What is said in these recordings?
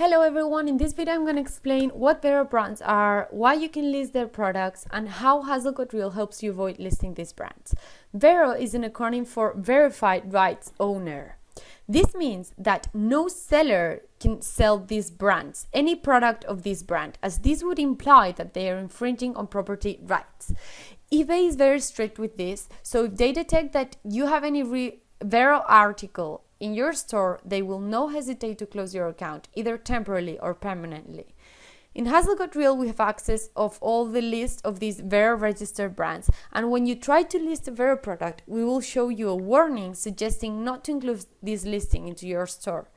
Hello everyone, in this video I'm going to explain what VeRo brands are, why you can list their products, and how Hazel.Real helps you avoid listing these brands. VeRo is an acronym for Verified Rights Owner. This means that no seller can sell these brands, any product of this brand, as this would imply that they are infringing on property rights. eBay is very strict with this, so if they detect that you have any VeRo article in your store, they will not hesitate to close your account, either temporarily or permanently. In Hazel.Real, we have access of all the list of these VeRo registered brands, and when you try to list a VeRo product, we will show you a warning suggesting not to include this listing into your store.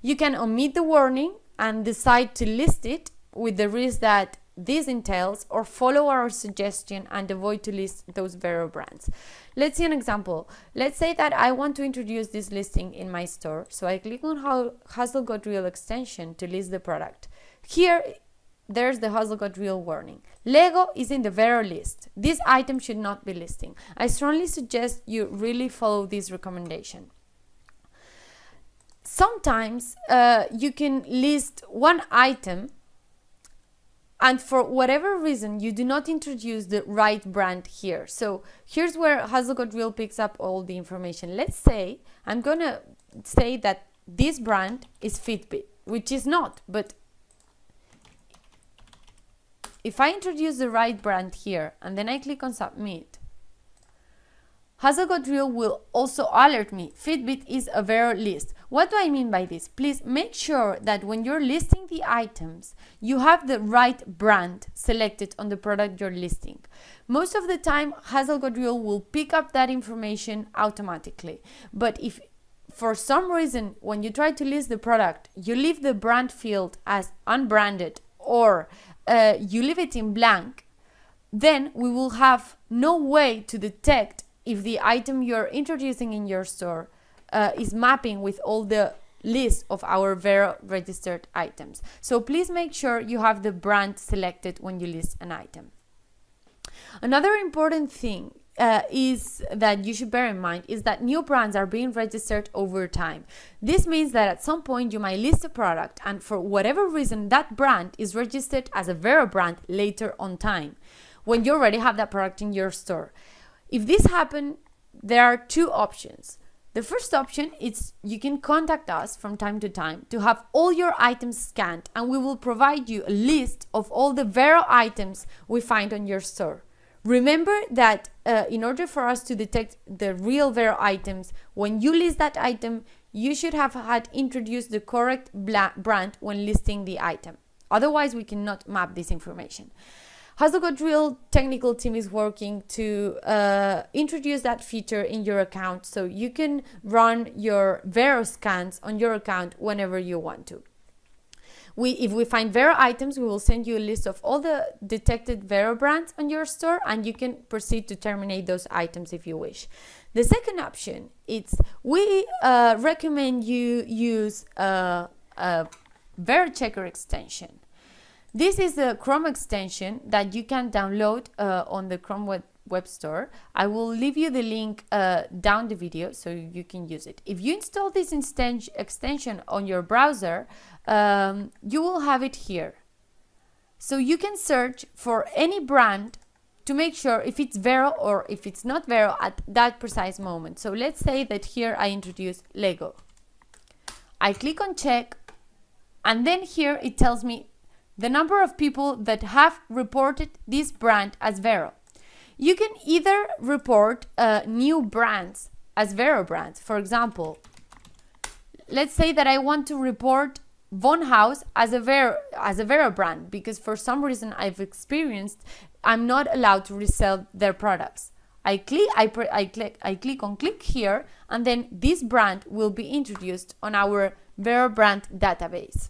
You can omit the warning and decide to list it with the risk that this entails, or follow our suggestion and avoid to list those VeRo brands. Let's see an example. Let's say that I want to introduce this listing in my store, so I click on Hazel.Real extension to list the product. Here, there's the Hazel.Real warning. Lego is in the VeRo list. This item should not be listing. I strongly suggest you really follow this recommendation. Sometimes you can list one item and for whatever reason you do not introduce the right brand here. So here's where Hazel.Real picks up all the information. Let's say I'm gonna say that this brand is Fitbit, which is not, but if I introduce the right brand here and then I click on submit, Hazel.Real will also alert me Fitbit is a VeRo list. What do I mean by this? Please make sure that when you're listing the items, you have the right brand selected on the product you're listing. Most of the time, Hazel.Real will pick up that information automatically. But if for some reason, when you try to list the product, you leave the brand field as unbranded or you leave it in blank, then we will have no way to detect if the item you're introducing in your store is mapping with all the list of our VeRo registered items. So please make sure you have the brand selected when you list an item. Another important thing is that you should bear in mind is that new brands are being registered over time. This means that at some point you might list a product and for whatever reason that brand is registered as a VeRo brand later on time when you already have that product in your store. If this happens, there are two options. The first option is you can contact us from time to time to have all your items scanned, and we will provide you a list of all the VeRo items we find on your store. Remember that in order for us to detect the real VeRo items, when you list that item, you should have had introduced the correct brand when listing the item. Otherwise, we cannot map this information. Hazel.Real technical team is working to introduce that feature in your account so you can run your VeRo scans on your account whenever you want to. If we find VeRo items, we will send you a list of all the detected VeRo brands on your store, and you can proceed to terminate those items if you wish. The second option is we recommend you use a VeRo Checker extension. This is a Chrome extension that you can download on the Chrome web store. I will leave you the link down the video so you can use it. If you install this extension on your browser, you will have it here. So you can search for any brand to make sure if it's VeRo or if it's not VeRo at that precise moment. So let's say that here I introduce Lego. I click on check, and then here it tells me the number of people that have reported this brand as VeRo. You can either report new brands as VeRo brands. For example, let's say that I want to report Von House as a VeRo brand because for some reason I've experienced I'm not allowed to resell their products. I click on click here, and then this brand will be introduced on our VeRo brand database.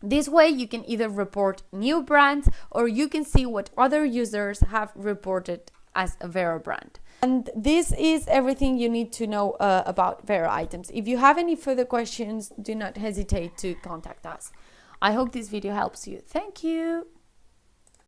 This way you can either report new brands or you can see what other users have reported as a VeRo brand. And this is everything you need to know about VeRo items. If you have any further questions, do not hesitate to contact us. I hope this video helps you. Thank you.